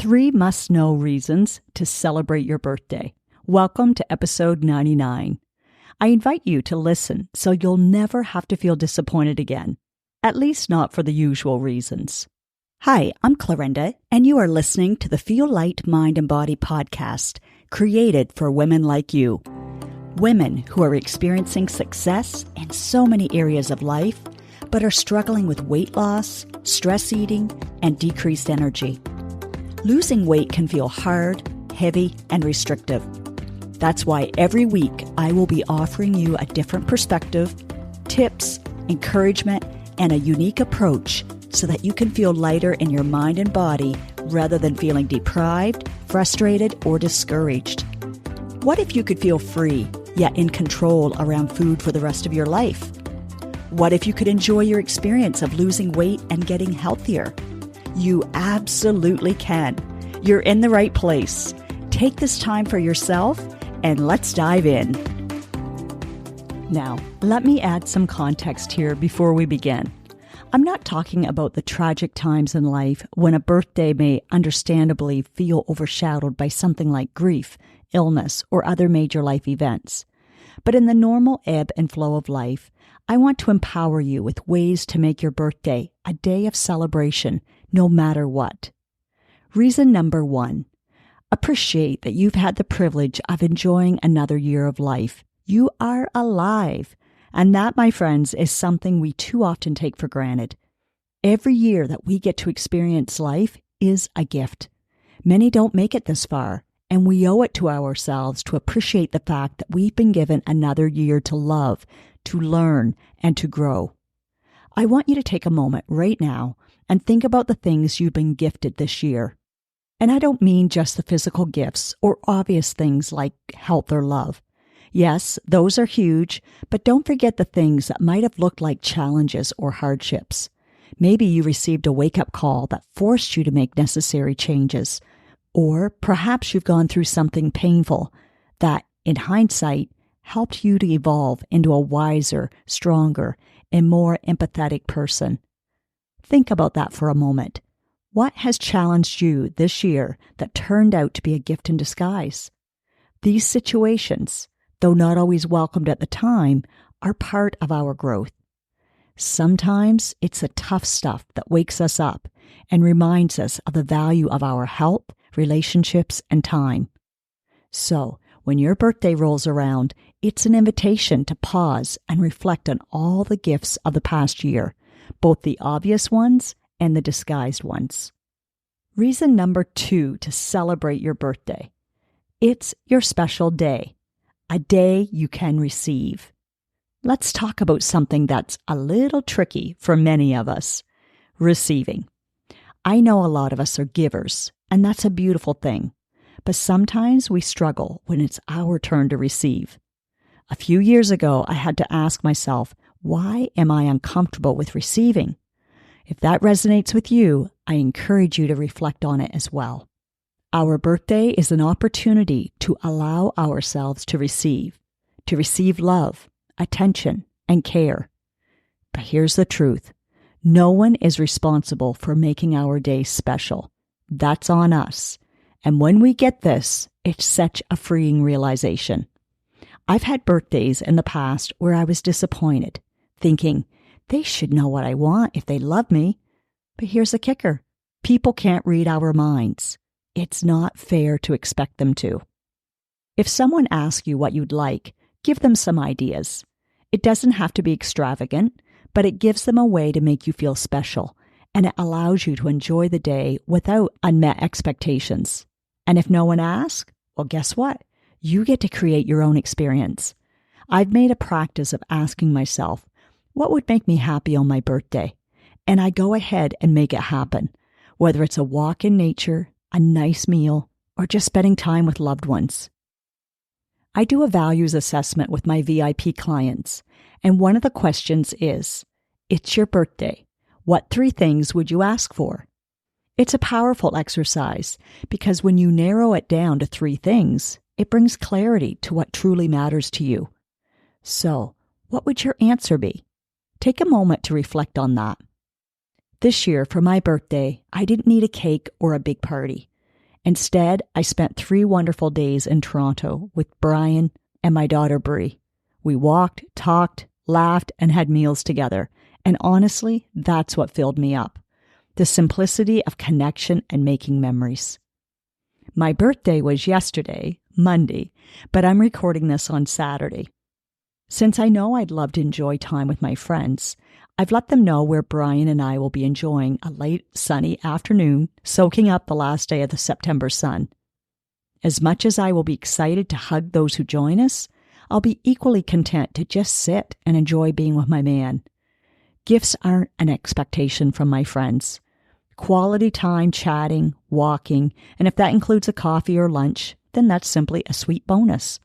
3 must-know reasons to celebrate your birthday. Welcome to episode 99. I invite you to listen so you'll never have to feel disappointed again, at least not for the usual reasons. Hi, I'm Clarinda, and you are listening to the Feel Light Mind and Body podcast, created for women like you. Women who are experiencing success in so many areas of life, but are struggling with weight loss, stress eating, and decreased energy. Losing weight can feel hard, heavy, and restrictive. That's why every week I will be offering you a different perspective, tips, encouragement, and a unique approach so that you can feel lighter in your mind and body rather than feeling deprived, frustrated, or discouraged. What if you could feel free, yet in control around food for the rest of your life? What if you could enjoy your experience of losing weight and getting healthier? You absolutely can. You're in the right place. Take this time for yourself and let's dive in. Now, let me add some context here before we begin. I'm not talking about the tragic times in life when a birthday may understandably feel overshadowed by something like grief, illness, or other major life events. But in the normal ebb and flow of life, I want to empower you with ways to make your birthday a day of celebration, no matter what. Reason number 1, appreciate that you've had the privilege of enjoying another year of life. You are alive. And that, my friends, is something we too often take for granted. Every year that we get to experience life is a gift. Many don't make it this far, and we owe it to ourselves to appreciate the fact that we've been given another year to love, to learn, and to grow. I want you to take a moment right now and think about the things you've been gifted this year. And I don't mean just the physical gifts or obvious things like health or love. Yes, those are huge, but don't forget the things that might have looked like challenges or hardships. Maybe you received a wake-up call that forced you to make necessary changes. Or perhaps you've gone through something painful that, in hindsight, helped you to evolve into a wiser, stronger, and more empathetic person. Think about that for a moment. What has challenged you this year that turned out to be a gift in disguise? These situations, though not always welcomed at the time, are part of our growth. Sometimes it's the tough stuff that wakes us up and reminds us of the value of our health, relationships, and time. So, when your birthday rolls around, it's an invitation to pause and reflect on all the gifts of the past year, both the obvious ones and the disguised ones. Reason number 2 to celebrate your birthday. It's your special day, a day you can receive. Let's talk about something that's a little tricky for many of us, receiving. I know a lot of us are givers, and that's a beautiful thing. But sometimes we struggle when it's our turn to receive. A few years ago, I had to ask myself, why am I uncomfortable with receiving? If that resonates with you, I encourage you to reflect on it as well. Our birthday is an opportunity to allow ourselves to receive love, attention, and care. But here's the truth. No one is responsible for making our day special. That's on us. And when we get this, it's such a freeing realization. I've had birthdays in the past where I was disappointed, thinking, they should know what I want if they love me. But here's the kicker. People can't read our minds. It's not fair to expect them to. If someone asks you what you'd like, give them some ideas. It doesn't have to be extravagant, but it gives them a way to make you feel special, and it allows you to enjoy the day without unmet expectations. And if no one asks, well, guess what? You get to create your own experience. I've made a practice of asking myself, what would make me happy on my birthday? And I go ahead and make it happen, whether it's a walk in nature, a nice meal, or just spending time with loved ones. I do a values assessment with my VIP clients, and one of the questions is, it's your birthday. What 3 things would you ask for? It's a powerful exercise because when you narrow it down to 3 things, it brings clarity to what truly matters to you. So, what would your answer be? Take a moment to reflect on that. This year, for my birthday, I didn't need a cake or a big party. Instead, I spent 3 wonderful days in Toronto with Brian and my daughter Brie. We walked, talked, laughed, and had meals together. And honestly, that's what filled me up. The simplicity of connection and making memories. My birthday was yesterday, Monday, but I'm recording this on Saturday. Since I know I'd love to enjoy time with my friends, I've let them know where Brian and I will be enjoying a late sunny afternoon, soaking up the last day of the September sun. As much as I will be excited to hug those who join us, I'll be equally content to just sit and enjoy being with my man. Gifts aren't an expectation from my friends. Quality time chatting, walking, and if that includes a coffee or lunch, then that's simply a sweet bonus.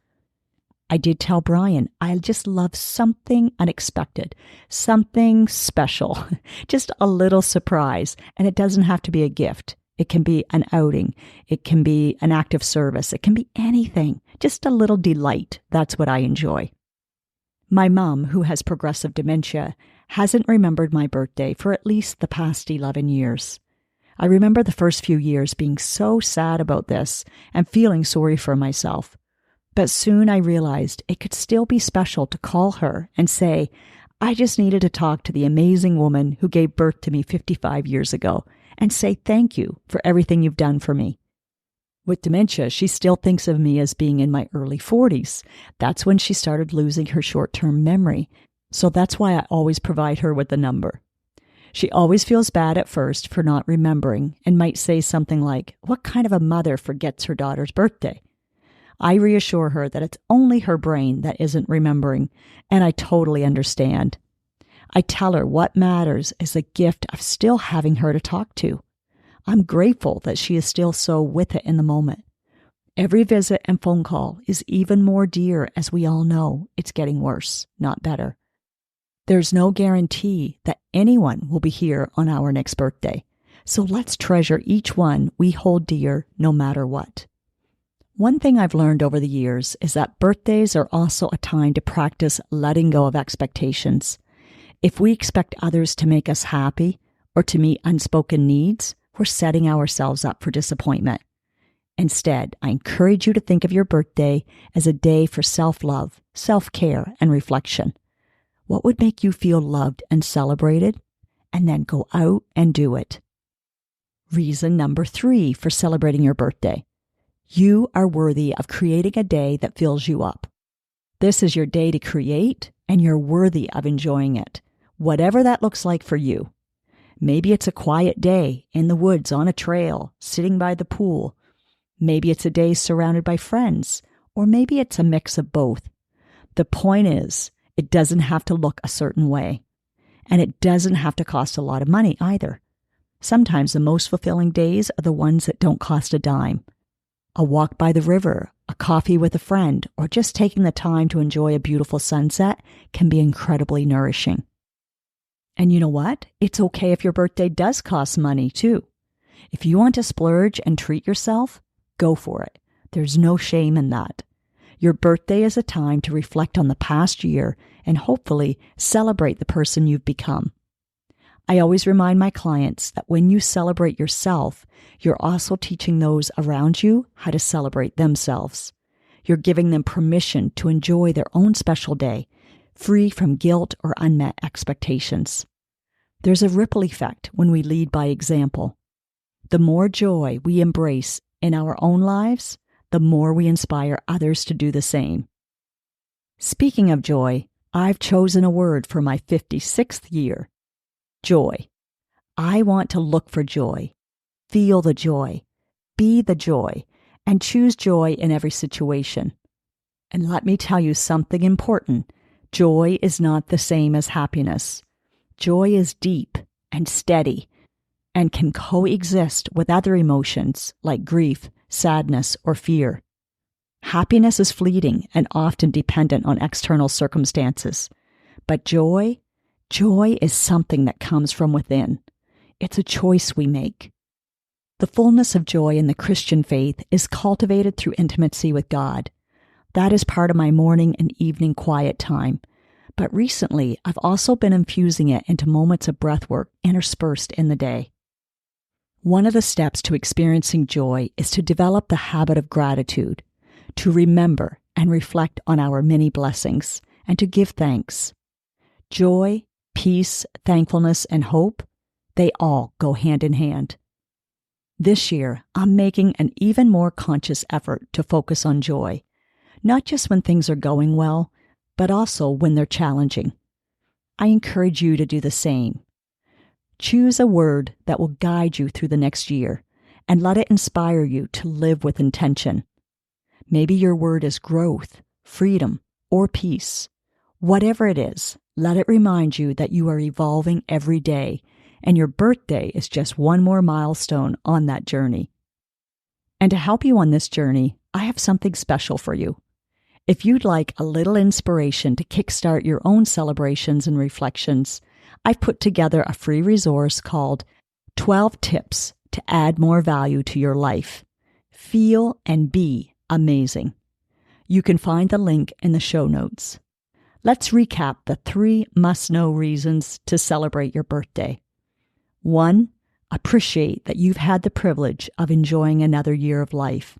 I did tell Brian I just love something unexpected, something special, just a little surprise, and it doesn't have to be a gift. It can be an outing. It can be an act of service. It can be anything, just a little delight. That's what I enjoy. My mom, who has progressive dementia, hasn't remembered my birthday for at least the past 11 years. I remember the first few years being so sad about this and feeling sorry for myself. But soon I realized it could still be special to call her and say, I just needed to talk to the amazing woman who gave birth to me 55 years ago and say thank you for everything you've done for me. With dementia, she still thinks of me as being in my early 40s. That's when she started losing her short-term memory. So that's why I always provide her with the number. She always feels bad at first for not remembering and might say something like, what kind of a mother forgets her daughter's birthday? I reassure her that it's only her brain that isn't remembering, and I totally understand. I tell her what matters is the gift of still having her to talk to. I'm grateful that she is still so with it in the moment. Every visit and phone call is even more dear as we all know it's getting worse, not better. There's no guarantee that anyone will be here on our next birthday, so let's treasure each one we hold dear no matter what. One thing I've learned over the years is that birthdays are also a time to practice letting go of expectations. If we expect others to make us happy or to meet unspoken needs, we're setting ourselves up for disappointment. Instead, I encourage you to think of your birthday as a day for self-love, self-care, and reflection. What would make you feel loved and celebrated? And then go out and do it. Reason number 3 for celebrating your birthday. You are worthy of creating a day that fills you up. This is your day to create, and you're worthy of enjoying it, whatever that looks like for you. Maybe it's a quiet day in the woods on a trail, sitting by the pool. Maybe it's a day surrounded by friends, or maybe it's a mix of both. The point is, it doesn't have to look a certain way, and it doesn't have to cost a lot of money either. Sometimes the most fulfilling days are the ones that don't cost a dime. A walk by the river, a coffee with a friend, or just taking the time to enjoy a beautiful sunset can be incredibly nourishing. And you know what? It's okay if your birthday does cost money too. If you want to splurge and treat yourself, go for it. There's no shame in that. Your birthday is a time to reflect on the past year and hopefully celebrate the person you've become. I always remind my clients that when you celebrate yourself, you're also teaching those around you how to celebrate themselves. You're giving them permission to enjoy their own special day, free from guilt or unmet expectations. There's a ripple effect when we lead by example. The more joy we embrace in our own lives, the more we inspire others to do the same. Speaking of joy, I've chosen a word for my 56th year. Joy. I want to look for joy, feel the joy, be the joy, and choose joy in every situation. And let me tell you something important. Joy is not the same as happiness. Joy is deep and steady and can coexist with other emotions like grief, sadness, or fear. Happiness is fleeting and often dependent on external circumstances. But joy is something that comes from within. It's a choice we make. The fullness of joy in the Christian faith is cultivated through intimacy with God. That is part of my morning and evening quiet time. But recently, I've also been infusing it into moments of breath work interspersed in the day. One of the steps to experiencing joy is to develop the habit of gratitude, to remember and reflect on our many blessings, and to give thanks. Joy, peace, thankfulness, and hope, they all go hand in hand. This year, I'm making an even more conscious effort to focus on joy, not just when things are going well, but also when they're challenging. I encourage you to do the same. Choose a word that will guide you through the next year and let it inspire you to live with intention. Maybe your word is growth, freedom, or peace. Whatever it is, let it remind you that you are evolving every day, and your birthday is just one more milestone on that journey. And to help you on this journey, I have something special for you. If you'd like a little inspiration to kickstart your own celebrations and reflections, I've put together a free resource called 12 Tips to Add More Value to Your Life. Feel and be amazing. You can find the link in the show notes. Let's recap the 3 must-know reasons to celebrate your birthday. 1. Appreciate that you've had the privilege of enjoying another year of life.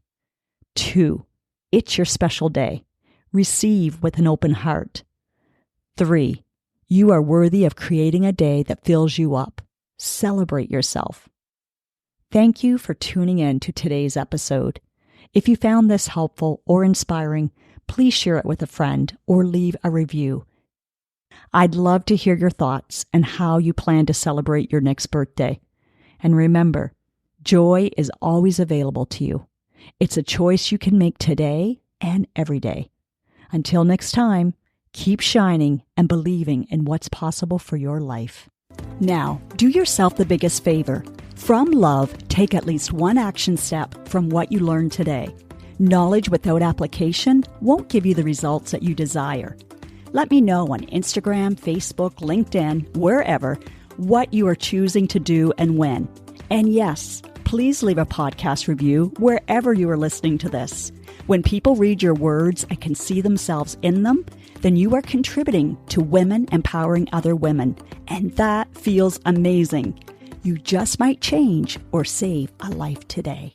2. It's your special day. Receive with an open heart. 3. You are worthy of creating a day that fills you up. Celebrate yourself. Thank you for tuning in to today's episode. If you found this helpful or inspiring, please share it with a friend or leave a review. I'd love to hear your thoughts and how you plan to celebrate your next birthday. And remember, joy is always available to you. It's a choice you can make today and every day. Until next time, keep shining and believing in what's possible for your life. Now, do yourself the biggest favor. From love, take at least one action step from what you learned today. Knowledge without application won't give you the results that you desire. Let me know on Instagram, Facebook, LinkedIn, wherever, what you are choosing to do and when. And yes, please leave a podcast review wherever you are listening to this. When people read your words and can see themselves in them, then you are contributing to women empowering other women, and that feels amazing. You just might change or save a life today.